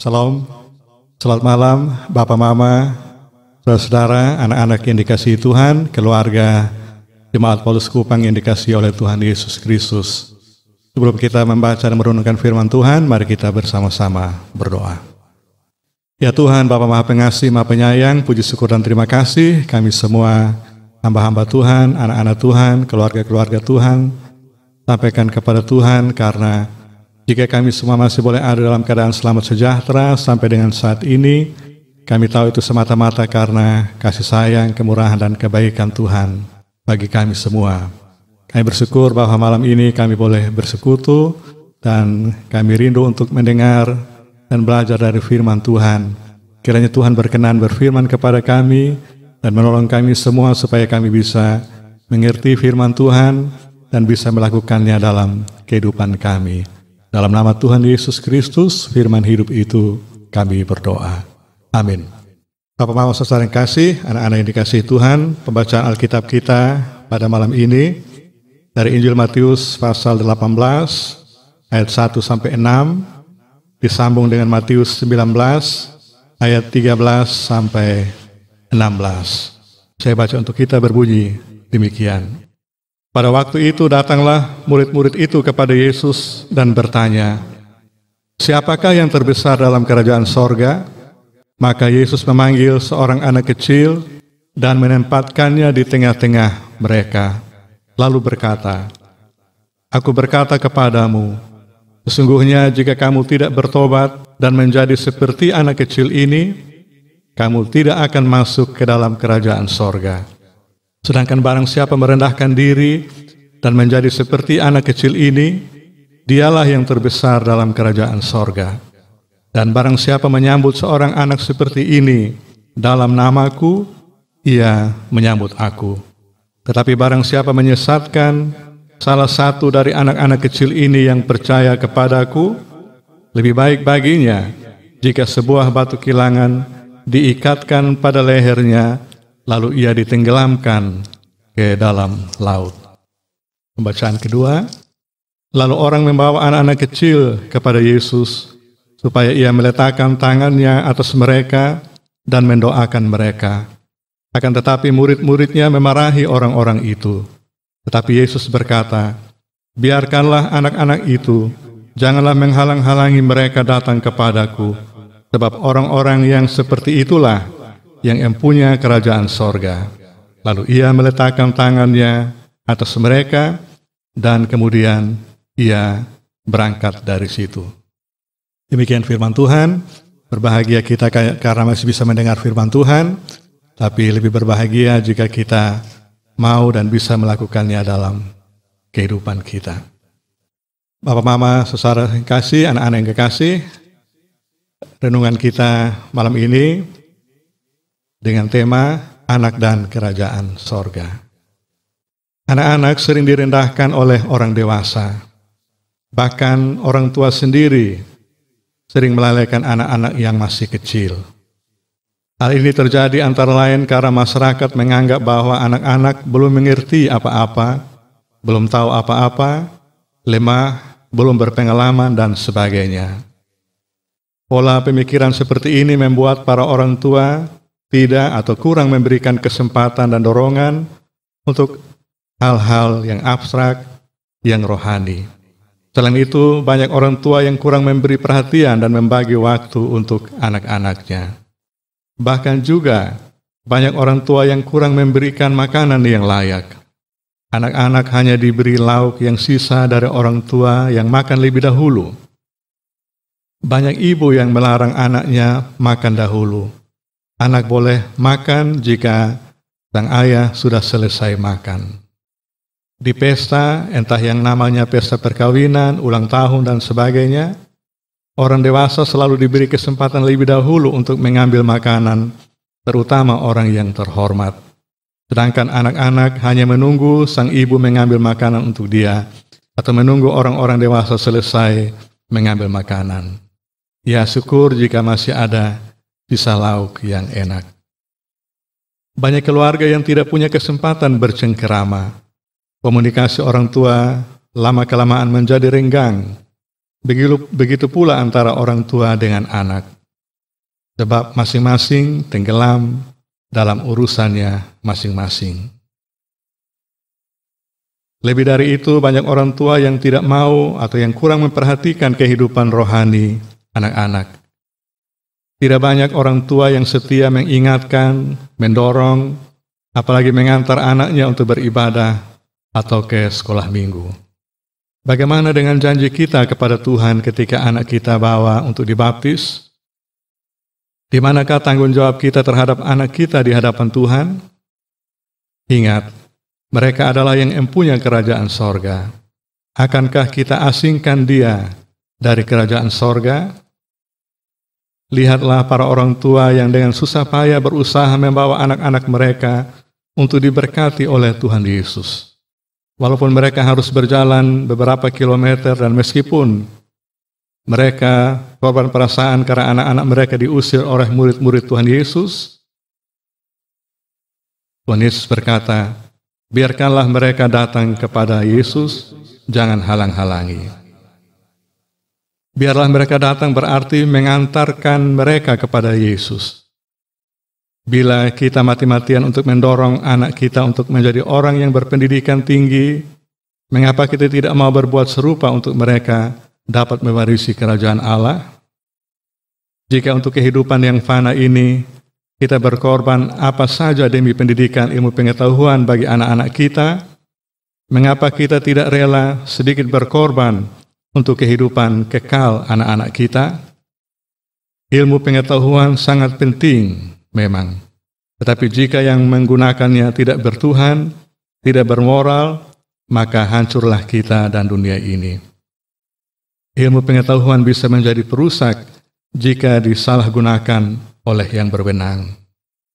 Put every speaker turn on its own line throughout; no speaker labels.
Salam, selamat malam Bapak Mama, saudara-saudara, anak-anak yang dikasihi Tuhan, keluarga Jemaat Paulus Kupang yang dikasihi oleh Tuhan Yesus Kristus. Sebelum kita membaca dan merenungkan firman Tuhan, mari kita bersama-sama berdoa. Ya Tuhan, Bapa Maha Pengasih, Maha Penyayang, puji syukur dan terima kasih kami semua hamba-hamba Tuhan, anak-anak Tuhan, keluarga-keluarga Tuhan, sampaikan kepada Tuhan karena jika kami semua masih boleh ada dalam keadaan selamat sejahtera sampai dengan saat ini, kami tahu itu semata-mata karena kasih sayang, kemurahan dan kebaikan Tuhan bagi kami semua. Kami bersyukur bahwa malam ini kami boleh bersekutu dan kami rindu untuk mendengar dan belajar dari firman Tuhan. Kiranya Tuhan berkenan berfirman kepada kami dan menolong kami semua supaya kami bisa mengerti firman Tuhan dan bisa melakukannya dalam kehidupan kami. Dalam nama Tuhan Yesus Kristus, firman hidup itu kami berdoa. Amin. Bapak Mama saudara yang kasih, anak-anak yang dikasihi Tuhan, pembacaan Alkitab kita pada malam ini dari Injil Matius pasal 18 ayat 1 sampai 6 disambung dengan Matius 19 ayat 13 sampai 16. Saya baca untuk kita berbunyi demikian. Pada waktu itu datanglah murid-murid itu kepada Yesus dan bertanya, "Siapakah yang terbesar dalam kerajaan sorga?" Maka Yesus memanggil seorang anak kecil dan menempatkannya di tengah-tengah mereka, lalu berkata, "Aku berkata kepadamu, sesungguhnya jika kamu tidak bertobat dan menjadi seperti anak kecil ini, kamu tidak akan masuk ke dalam kerajaan sorga. Sedangkan barang siapa merendahkan diri dan menjadi seperti anak kecil ini, dialah yang terbesar dalam kerajaan sorga. Dan barang siapa menyambut seorang anak seperti ini dalam namaku, ia menyambut aku. Tetapi barang siapa menyesatkan salah satu dari anak-anak kecil ini yang percaya kepadaku, lebih baik baginya jika sebuah batu kilangan diikatkan pada lehernya, lalu ia ditenggelamkan ke dalam laut." Pembacaan kedua. Lalu orang membawa anak-anak kecil kepada Yesus, supaya ia meletakkan tangannya atas mereka dan mendoakan mereka. Akan tetapi murid-muridnya memarahi orang-orang itu. Tetapi Yesus berkata, "Biarkanlah anak-anak itu, janganlah menghalang-halangi mereka datang kepadaku, sebab orang-orang yang seperti itulah yang empunya kerajaan sorga." Lalu ia meletakkan tangannya atas mereka dan kemudian ia berangkat dari situ. Demikian firman Tuhan. Berbahagia kita karena masih bisa mendengar firman Tuhan, tapi lebih berbahagia jika kita mau dan bisa melakukannya dalam kehidupan kita. Bapak Mama, saudara yang kasih, anak-anak yang kekasih, renungan kita malam ini dengan tema anak dan kerajaan sorga. Anak-anak sering direndahkan oleh orang dewasa, bahkan orang tua sendiri sering melalaikan anak-anak yang masih kecil. Hal ini terjadi antara lain karena masyarakat menganggap bahwa anak-anak belum mengerti apa-apa, belum tahu apa-apa, lemah, belum berpengalaman, dan sebagainya. Pola pemikiran seperti ini membuat para orang tua tidak atau kurang memberikan kesempatan dan dorongan untuk hal-hal yang abstrak, yang rohani. Selain itu, banyak orang tua yang kurang memberi perhatian dan membagi waktu untuk anak-anaknya. Bahkan juga, banyak orang tua yang kurang memberikan makanan yang layak. Anak-anak hanya diberi lauk yang sisa dari orang tua yang makan lebih dahulu. Banyak ibu yang melarang anaknya makan dahulu. Anak boleh makan jika sang ayah sudah selesai makan. Di pesta, entah yang namanya pesta perkawinan, ulang tahun, dan sebagainya, orang dewasa selalu diberi kesempatan lebih dahulu untuk mengambil makanan, terutama orang yang terhormat. Sedangkan anak-anak hanya menunggu sang ibu mengambil makanan untuk dia, atau menunggu orang-orang dewasa selesai mengambil makanan. Ya, syukur jika masih ada sisa lauk yang enak. Banyak keluarga yang tidak punya kesempatan bercengkerama. Komunikasi orang tua lama-kelamaan menjadi renggang. Begitu pula antara orang tua dengan anak, sebab masing-masing tenggelam dalam urusannya masing-masing. Lebih dari itu, banyak orang tua yang tidak mau atau yang kurang memperhatikan kehidupan rohani anak-anak. Tidak banyak orang tua yang setia mengingatkan, mendorong, apalagi mengantar anaknya untuk beribadah atau ke sekolah minggu. Bagaimana dengan janji kita kepada Tuhan ketika anak kita bawa untuk dibaptis? Di manakah tanggung jawab kita terhadap anak kita di hadapan Tuhan? Ingat, mereka adalah yang empunya kerajaan sorga. Akankah kita asingkan dia dari kerajaan sorga? Lihatlah para orang tua yang dengan susah payah berusaha membawa anak-anak mereka untuk diberkati oleh Tuhan Yesus. Walaupun mereka harus berjalan beberapa kilometer dan meskipun mereka korban perasaan karena anak-anak mereka diusir oleh murid-murid Tuhan Yesus, Tuhan Yesus berkata, biarkanlah mereka datang kepada Yesus, jangan halang-halangi. Biarlah mereka datang berarti mengantarkan mereka kepada Yesus. Bila kita mati-matian untuk mendorong anak kita untuk menjadi orang yang berpendidikan tinggi, mengapa kita tidak mau berbuat serupa untuk mereka dapat mewarisi kerajaan Allah? Jika untuk kehidupan yang fana ini, kita berkorban apa saja demi pendidikan ilmu pengetahuan bagi anak-anak kita, mengapa kita tidak rela sedikit berkorban untuk kehidupan kekal anak-anak kita? Ilmu pengetahuan sangat penting memang, tetapi jika yang menggunakannya tidak bertuhan, tidak bermoral, maka hancurlah kita dan dunia ini. Ilmu pengetahuan bisa menjadi perusak jika disalahgunakan oleh yang berwenang.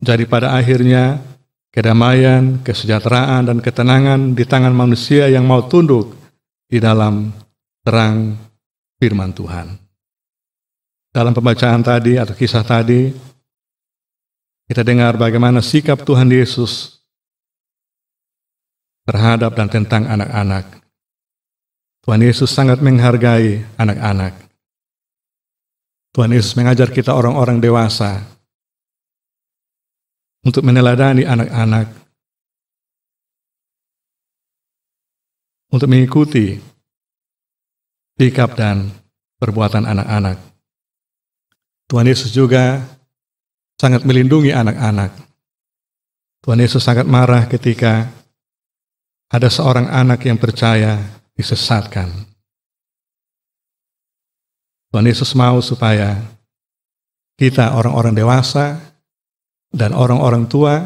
Jadi pada akhirnya, kedamaian, kesejahteraan, dan ketenangan di tangan manusia yang mau tunduk di dalam terang firman Tuhan. Dalam pembacaan tadi atau kisah tadi, kita dengar bagaimana sikap Tuhan Yesus terhadap dan tentang anak-anak. Tuhan Yesus sangat menghargai anak-anak. Tuhan Yesus mengajar kita orang-orang dewasa untuk meneladani anak-anak, untuk mengikuti sikap dan perbuatan anak-anak. Tuhan Yesus juga sangat melindungi anak-anak. Tuhan Yesus sangat marah ketika ada seorang anak yang percaya disesatkan. Tuhan Yesus mau supaya kita orang-orang dewasa dan orang-orang tua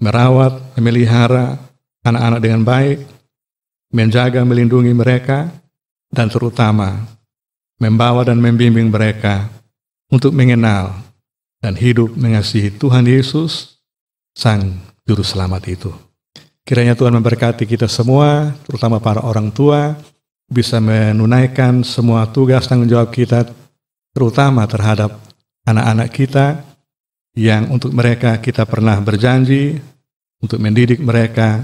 merawat, memelihara anak-anak dengan baik, menjaga, melindungi mereka, dan terutama membawa dan membimbing mereka untuk mengenal dan hidup mengasihi Tuhan Yesus, Sang Juru Selamat itu. Kiranya Tuhan memberkati kita semua, terutama para orang tua, bisa menunaikan semua tugas tanggung jawab kita, terutama terhadap anak-anak kita, yang untuk mereka kita pernah berjanji untuk mendidik mereka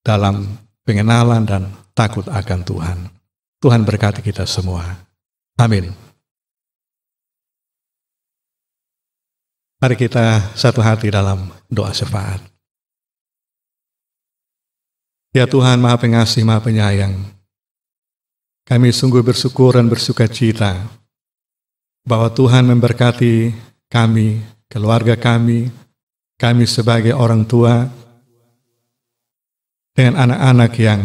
dalam pengenalan dan takut akan Tuhan. Tuhan berkati kita semua. Amin. Mari kita satu hati dalam doa syafaat. Ya Tuhan Maha Pengasih, Maha Penyayang, kami sungguh bersyukur dan bersuka cita bahwa Tuhan memberkati kami, keluarga kami sebagai orang tua, dengan anak-anak yang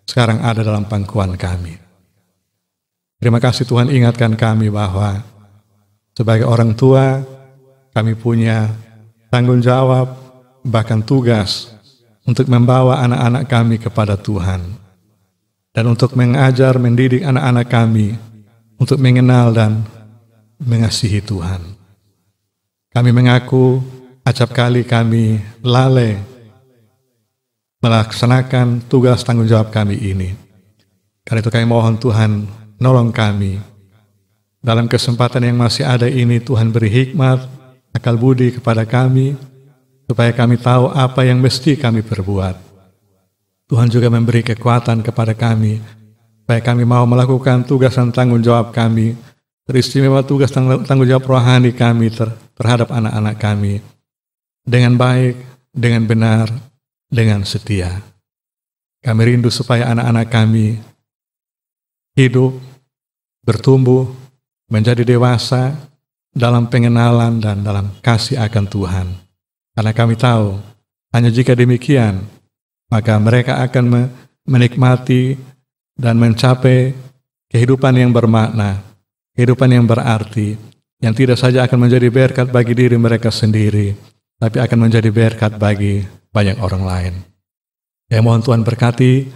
sekarang ada dalam pangkuan kami. Terima kasih Tuhan ingatkan kami bahwa sebagai orang tua, kami punya tanggung jawab, bahkan tugas untuk membawa anak-anak kami kepada Tuhan. Dan untuk mengajar, mendidik anak-anak kami untuk mengenal dan mengasihi Tuhan. Kami mengaku acap kali kami lalai melaksanakan tugas tanggung jawab kami ini. Karena itu kami mohon Tuhan, nolong kami. Dalam kesempatan yang masih ada ini, Tuhan beri hikmat, akal budi kepada kami, supaya kami tahu apa yang mesti kami perbuat. Tuhan juga memberi kekuatan kepada kami, supaya kami mau melakukan tugas dan tanggung jawab kami, teristimewa tugas dan tanggung jawab rohani kami terhadap anak-anak kami, dengan baik, dengan benar, dengan setia. Kami rindu supaya anak-anak kami hidup, bertumbuh, menjadi dewasa dalam pengenalan dan dalam kasih akan Tuhan. Karena kami tahu, hanya jika demikian, maka mereka akan menikmati dan mencapai kehidupan yang bermakna, kehidupan yang berarti, yang tidak saja akan menjadi berkat bagi diri mereka sendiri, tapi akan menjadi berkat bagi banyak orang lain. Ya, mohon Tuhan berkati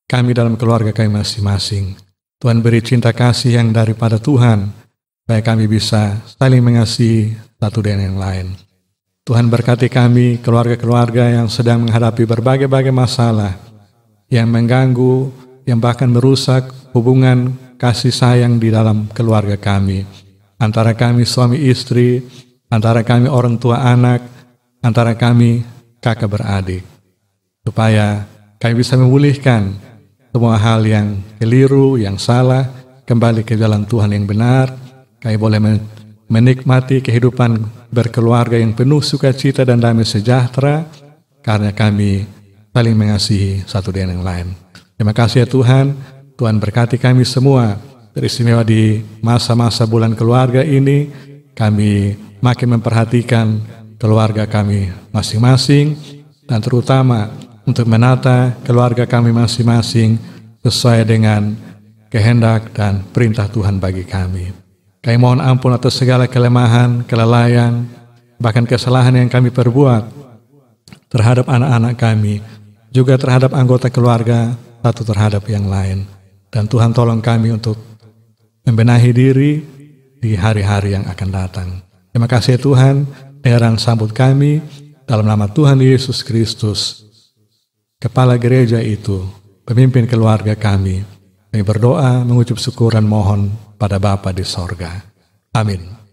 kami dalam keluarga kami masing-masing. Tuhan beri cinta kasih yang daripada Tuhan, supaya kami bisa saling mengasihi satu dengan yang lain. Tuhan berkati kami, keluarga-keluarga yang sedang menghadapi berbagai-bagai masalah, yang mengganggu, yang bahkan merusak hubungan kasih sayang di dalam keluarga kami. Antara kami suami istri, antara kami orang tua anak, antara kami kakak beradik. Supaya kami bisa memulihkan semua hal yang keliru, yang salah, kembali ke jalan Tuhan yang benar. Kami boleh menikmati kehidupan berkeluarga yang penuh sukacita dan damai sejahtera, karena kami saling mengasihi satu dengan yang lain. Terima kasih ya Tuhan. Tuhan berkati kami semua, teristimewa di masa-masa bulan keluarga ini. Kami makin memperhatikan keluarga kami masing-masing, dan terutama untuk menata keluarga kami masing-masing sesuai dengan kehendak dan perintah Tuhan bagi kami. Kami mohon ampun atas segala kelemahan, kelalaian, bahkan kesalahan yang kami perbuat terhadap anak-anak kami, juga terhadap anggota keluarga, satu terhadap yang lain. Dan Tuhan tolong kami untuk membenahi diri di hari-hari yang akan datang. Terima kasih Tuhan, dengaran sambut kami dalam nama Tuhan Yesus Kristus, Kepala Gereja itu, pemimpin keluarga kami. Kami berdoa, mengucap syukur dan mohon pada Bapa di sorga. Amin.